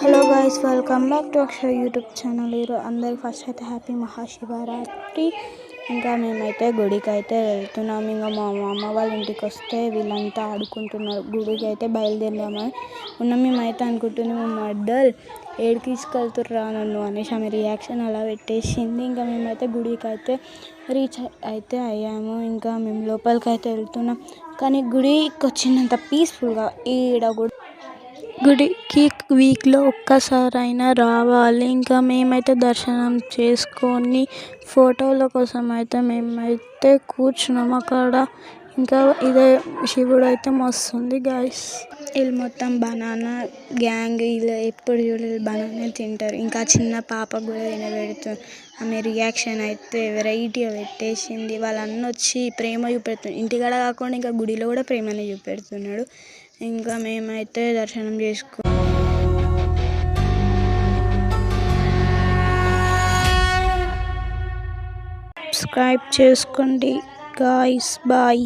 Hello guys, welcome back to Akshar YouTube channel. అందరు first అయితే happy Mahashivratri. ఇంకా మేమైతే గుడికి అయితే వెళ్తున్నాం. ఇంకా మా అమ్మ వాళ్ళ ఇంటికి వస్తే వీళ్ళంతా ఆడుకుంటున్నారు. గుడికి అయితే బయలుదేరామని ఉన్నాం. మేమైతే అనుకుంటున్నాం, మా మర్దల్ ఏడు తీసుకెళ్తుర్రా నన్ను అనేసి ఆమె రియాక్షన్ అలా పెట్టేసింది. ఇంకా మేమైతే గుడికి అయితే రీచ్ అయితే అయ్యాము. ఇంకా మేము లోపలికి అయితే వెళ్తున్నాం. కానీ గుడికి వచ్చినంత పీస్ఫుల్గా ఈడ గుడికి వీక్లో ఒక్కసారైనా రావాలి. ఇంకా మేమైతే దర్శనం చేసుకొని ఫోటోల కోసం అయితే మేమైతే కూర్చున్నాం అక్కడ. ఇంకా ఇదే శివుడు అయితే మస్తుంది గైస్. వీళ్ళు మొత్తం బనానా గ్యాంగ్. వీళ్ళు ఎప్పుడు చూడలేదు బనానా తింటారు. ఇంకా చిన్న పాప కూడా తినబెడుతుంది. ఆమె రియాక్షన్ అయితే వెరైటీగా పెట్టేసింది. వాళ్ళన్న వచ్చి ప్రేమ చూపెడుతుంది. ఇంటికాడ కాకుండా ఇంకా గుడిలో కూడా ప్రేమని చూపెడుతున్నాడు. ఇంకా మేమైతే దర్శనం సబ్స్క్రైబ్ చేసుకోండి గాయ్స్. బాయ్.